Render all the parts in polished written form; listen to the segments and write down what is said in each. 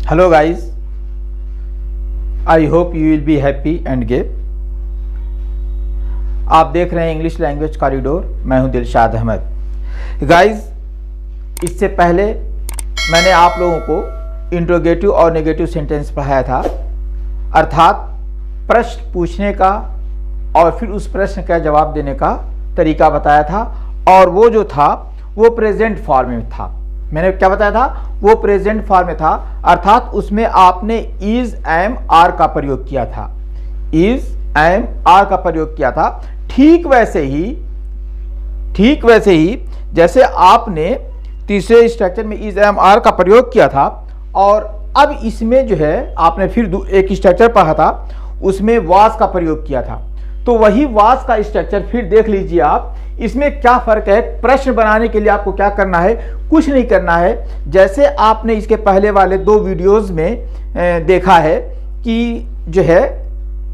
Hello guys, I hope you will be happy and gay. आप देख रहे हैं इंग्लिश लैंग्वेज कॉरिडोर। मैं हूं दिलशाद अहमद। गाइस, इससे पहले मैंने आप लोगों को इंट्रोगेटिव और नेगेटिव सेंटेंस पढ़ाया था, अर्थात प्रश्न पूछने का और फिर उस प्रश्न का जवाब देने का तरीका बताया था। और वो जो था वो प्रेजेंट फॉर्म में था। मैंने क्या बताया था? वो प्रेजेंट फॉर्म में था, अर्थात उसमें आपने इज, एम, आर का प्रयोग किया था। इज, एम, आर का प्रयोग किया था। ठीक वैसे ही जैसे आपने तीसरे स्ट्रक्चर में इज, एम, आर का प्रयोग किया था, और अब इसमें जो है आपने फिर एक स्ट्रक्चर पढ़ा था, उसमें वाज का प्रयोग किया था। तो वही वाज का स्ट्रक्चर फिर देख लीजिए आप। इसमें क्या फर्क है? प्रश्न बनाने के लिए आपको क्या करना है? कुछ नहीं करना है। जैसे आपने इसके पहले वाले 2 वीडियोस में देखा है कि जो है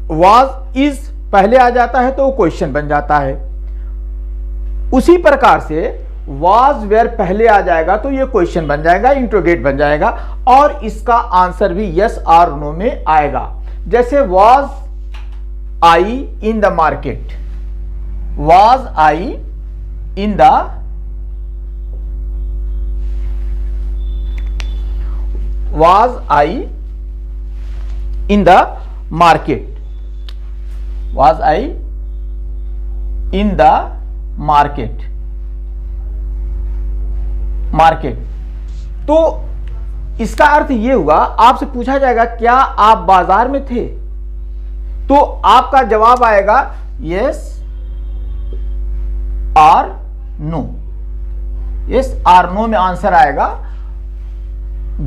वाज, इज पहले आ जाता है तो वो क्वेश्चन बन जाता है। उसी प्रकार से वाज वेयर पहले आ जाएगा तो ये क्वेश्चन बन जाएगा, इंट्रोगेट बन जाएगा, और इसका आंसर भी यस और नो में आएगा। जैसे was I in the market, was I in the was I in the market, was I in the market, market। तो इसका अर्थ ये हुआ, आपसे पूछा जाएगा क्या आप बाजार में थे, तो आपका जवाब आएगा yes or no. Yes or no में आंसर आएगा।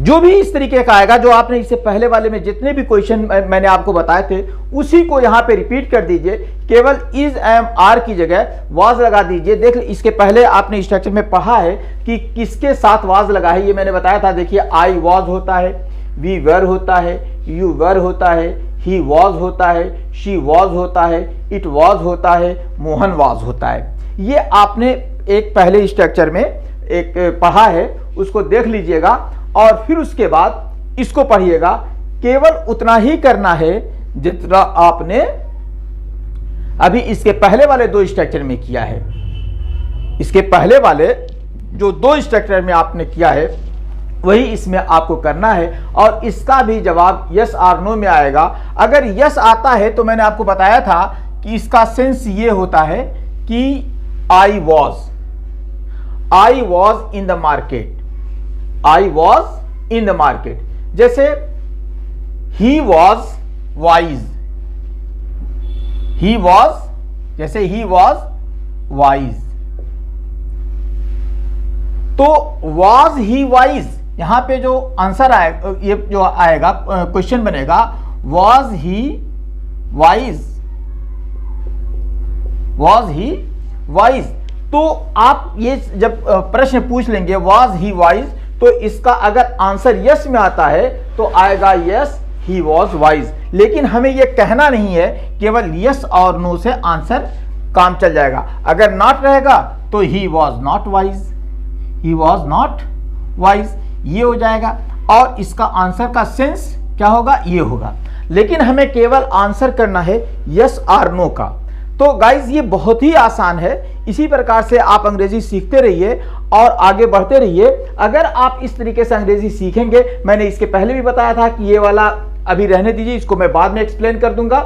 जो भी इस तरीके का आएगा, जो आपने इससे पहले वाले में जितने भी क्वेश्चन मैंने आपको बताए थे, उसी को यहां पे रिपीट कर दीजिए। केवल इज, एम, आर की जगह वाज लगा दीजिए। देख, इसके पहले आपने स्ट्रक्चर में पढ़ा है कि किसके साथ वाज लगा है, ये मैंने बताया था। देखिए, आई वाज होता है, वी वर होता है, यू वर होता है, ही वाज होता है, शी वाज होता है, इट वाज होता है, मोहन वाज होता है। ये आपने एक पहले स्ट्रक्चर में एक पढ़ा है, उसको देख लीजिएगा और फिर उसके बाद इसको पढ़िएगा। केवल उतना ही करना है जितना आपने अभी इसके पहले वाले 2 स्ट्रक्चर में किया है। इसके पहले वाले जो 2 स्ट्रक्चर में आपने किया है वही इसमें आपको करना है, और इसका भी जवाब यस और नो में आएगा। अगर यस आता है तो मैंने आपको बताया था कि इसका सेंस ये होता है कि I was in the market, I was in the market। जैसे he was wise, he was, जैसे he was wise, तो was he wise, यहां पे जो आंसर आएगा, ये जो आएगा क्वेश्चन बनेगा was he wise, was he wise. तो आप ये जब प्रश्न पूछ लेंगे वाज ही वाइज, तो इसका अगर आंसर यस में आता है तो आएगा यस ही वाज वाइज। लेकिन हमें ये कहना नहीं है, केवल यस और नो से आंसर काम चल जाएगा। अगर नॉट रहेगा तो he was not wise, he was not wise, ये हो जाएगा। और इसका आंसर का सेंस क्या होगा? ये होगा। लेकिन हमें केवल आंसर करना है यस और नो का। तो गाइज, ये बहुत ही आसान है। इसी प्रकार से आप अंग्रेजी सीखते रहिए और आगे बढ़ते रहिए। अगर आप इस तरीके से अंग्रेजी सीखेंगे, मैंने इसके पहले भी बताया था कि ये वाला अभी रहने दीजिए, इसको मैं बाद में एक्सप्लेन कर दूंगा।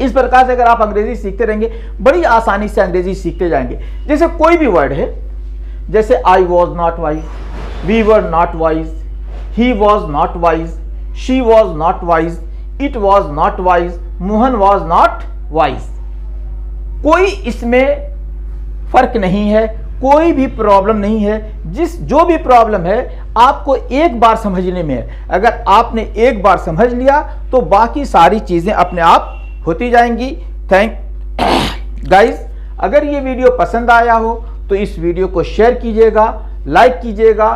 इस प्रकार से अगर आप अंग्रेजी सीखते रहेंगे, बड़ी आसानी से अंग्रेजी सीखते जाएंगे। जैसे कोई भी वर्ड है, जैसे I was not wise, we were not wise, he was not wise, she was not wise, it was not wise, Mohan was not wise. कोई इसमें फर्क नहीं है, कोई भी प्रॉब्लम नहीं है। जो भी प्रॉब्लम है आपको एक बार समझने में है। अगर आपने एक बार समझ लिया तो बाकी सारी चीजें अपने आप होती जाएंगी। थैंक गाइस, अगर ये वीडियो पसंद आया हो तो इस वीडियो को शेयर कीजिएगा, लाइक कीजिएगा,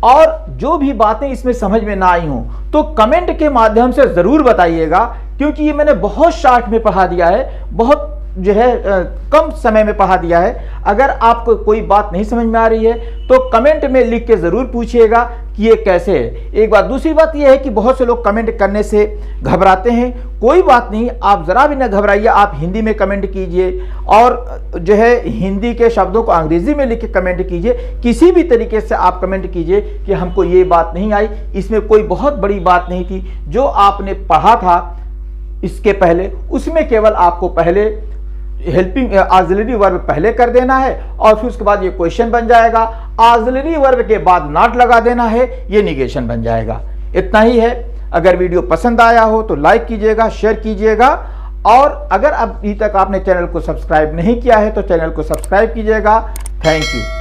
और जो भी बातें इसमें समझ में ना आई हो तो कमेंट के माध्यम से जरूर बताइएगा, क्योंकि ये मैंने बहुत शॉर्ट में पढ़ा दिया है, बहुत जो है कम समय में पढ़ा दिया है। अगर आपको कोई बात नहीं समझ में आ रही है तो कमेंट में लिख के ज़रूर पूछिएगा कि ये कैसे है। एक बात, दूसरी बात ये है कि बहुत से लोग कमेंट करने से घबराते हैं। कोई बात नहीं, आप ज़रा भी ना घबराइए, आप हिंदी में कमेंट कीजिए और जो है हिंदी के शब्दों को अंग्रेज़ी में लिख के कमेंट कीजिए। किसी भी तरीके से आप कमेंट कीजिए कि हमको ये बात नहीं आई, इसमें कोई बहुत बड़ी बात नहीं थी। जो आपने पढ़ा था इसके पहले, उसमें केवल आपको पहले हेल्पिंग ऑक्सिलरी वर्ब पहले कर देना है और फिर उसके बाद ये क्वेश्चन बन जाएगा। ऑक्सिलरी वर्ब के बाद नॉट लगा देना है, ये निगेशन बन जाएगा। इतना ही है। अगर वीडियो पसंद आया हो तो लाइक कीजिएगा, शेयर कीजिएगा और अगर अभी तक आपने चैनल को सब्सक्राइब नहीं किया है तो चैनल को सब्सक्राइब कीजिएगा। Thank you.